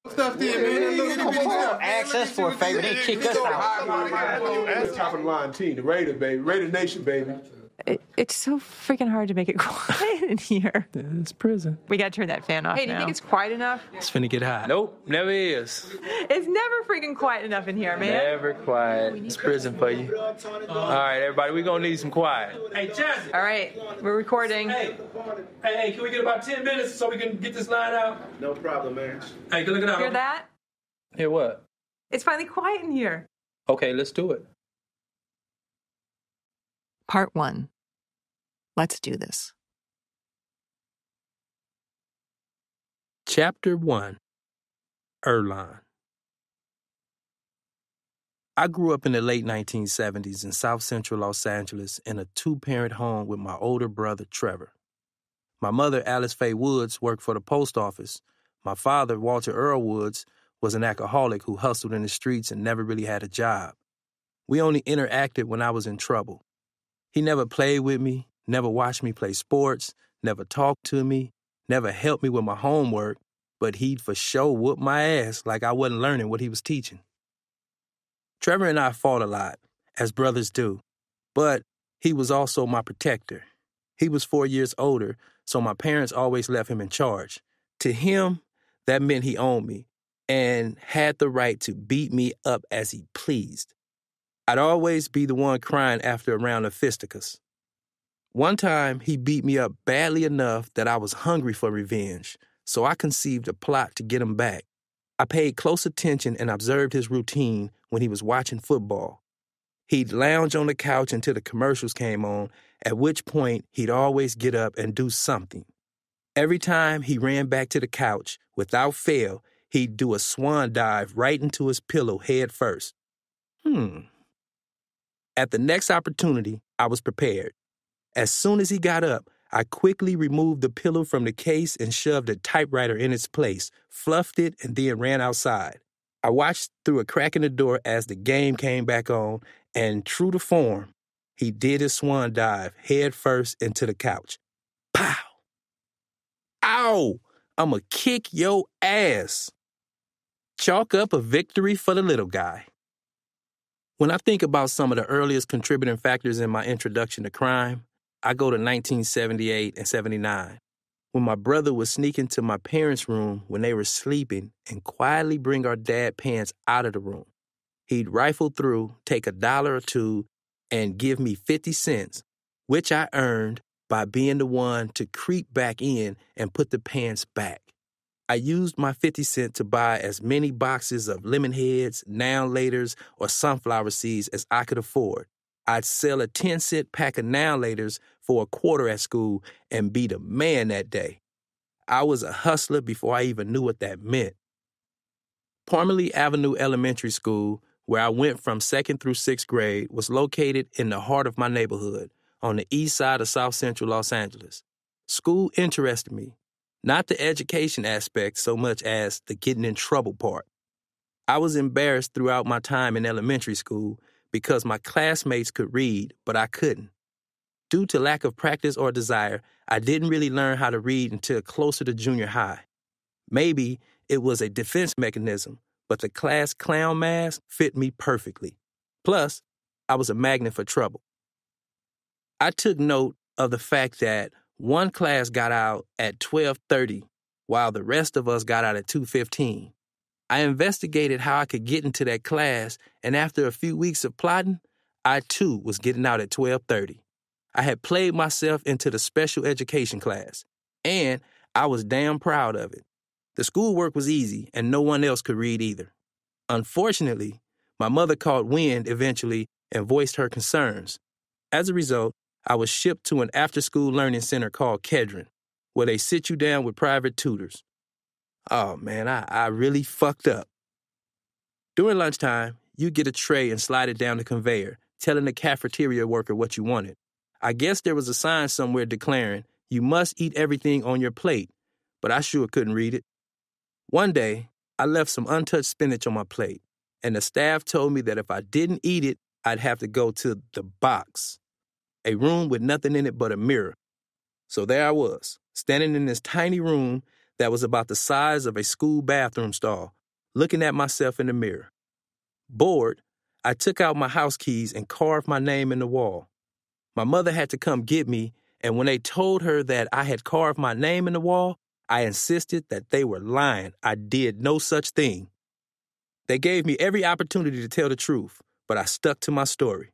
Stuff there, man. Ask us for a favor, they kick us out. That's top of the line team, the Raider, baby. Raider Nation, baby. It's so freaking hard to make it quiet in here. It's prison. We gotta turn that fan off. Hey, do you think it's quiet enough? It's finna get hot. Nope, never is. It's never freaking quiet enough in here, man. Never quiet. It's prison for you. All right, everybody, we're gonna need some quiet. Hey, Jazzy. All right, we're recording. Hey, can we get about 10 minutes so we can get this line out? No problem, man. Hey, good looking out. Hear that? Hear what? It's finally quiet in here. Okay, let's do it. Part 1. Let's do this. Chapter 1. Earlonne. I grew up in the late 1970s in South Central Los Angeles in a two-parent home with my older brother, Trevor. My mother, Alice Faye Woods, worked for the post office. My father, Walter Earl Woods, was an alcoholic who hustled in the streets and never really had a job. We only interacted when I was in trouble. He never played with me, never watched me play sports, never talked to me, never helped me with my homework, but he'd for sure whoop my ass like I wasn't learning what he was teaching. Trevor and I fought a lot, as brothers do, but he was also my protector. He was 4 years older, so my parents always left him in charge. To him, that meant he owned me and had the right to beat me up as he pleased. I'd always be the one crying after a round of fisticuffs. One time, he beat me up badly enough that I was hungry for revenge, so I conceived a plot to get him back. I paid close attention and observed his routine when he was watching football. He'd lounge on the couch until the commercials came on, at which point he'd always get up and do something. Every time he ran back to the couch, without fail, he'd do a swan dive right into his pillow head first. At the next opportunity, I was prepared. As soon as he got up, I quickly removed the pillow from the case and shoved a typewriter in its place, fluffed it, and then ran outside. I watched through a crack in the door as the game came back on, and true to form, he did his swan dive head first into the couch. Pow! Ow! I'ma kick your ass. Chalk up a victory for the little guy. When I think about some of the earliest contributing factors in my introduction to crime, I go to 1978 and 79, when my brother would sneak into my parents' room when they were sleeping and quietly bring our dad pants out of the room. He'd rifle through, take $1 or $2, and give me 50 cents, which I earned by being the one to creep back in and put the pants back. I used my 50 cents to buy as many boxes of lemon heads, now-laters, or sunflower seeds as I could afford. I'd sell a 10-cent pack of now-laters for $0.25 at school and be the man that day. I was a hustler before I even knew what that meant. Parmalee Avenue Elementary School, where I went from 2nd through 6th grade, was located in the heart of my neighborhood, on the east side of South Central Los Angeles. School interested me, not the education aspect so much as the getting in trouble part. I was embarrassed throughout my time in elementary school because my classmates could read, but I couldn't. Due to lack of practice or desire, I didn't really learn how to read until closer to junior high. Maybe it was a defense mechanism, but the class clown mask fit me perfectly. Plus, I was a magnet for trouble. I took note of the fact that one class got out at 12:30, while the rest of us got out at 2:15. I investigated how I could get into that class, and after a few weeks of plotting, I too was getting out at 12:30. I had played myself into the special education class, and I was damn proud of it. The schoolwork was easy, and no one else could read either. Unfortunately, my mother caught wind eventually and voiced her concerns. As a result, I was shipped to an after-school learning center called Kedron, where they sit you down with private tutors. Oh, man, I really fucked up. During lunchtime, you get a tray and slide it down the conveyor, telling the cafeteria worker what you wanted. I guess there was a sign somewhere declaring, you must eat everything on your plate, but I sure couldn't read it. One day, I left some untouched spinach on my plate, and the staff told me that if I didn't eat it, I'd have to go to the box, a room with nothing in it but a mirror. So there I was, standing in this tiny room that was about the size of a school bathroom stall, looking at myself in the mirror. Bored, I took out my house keys and carved my name in the wall. My mother had to come get me, and when they told her that I had carved my name in the wall, I insisted that they were lying. I did no such thing. They gave me every opportunity to tell the truth, but I stuck to my story.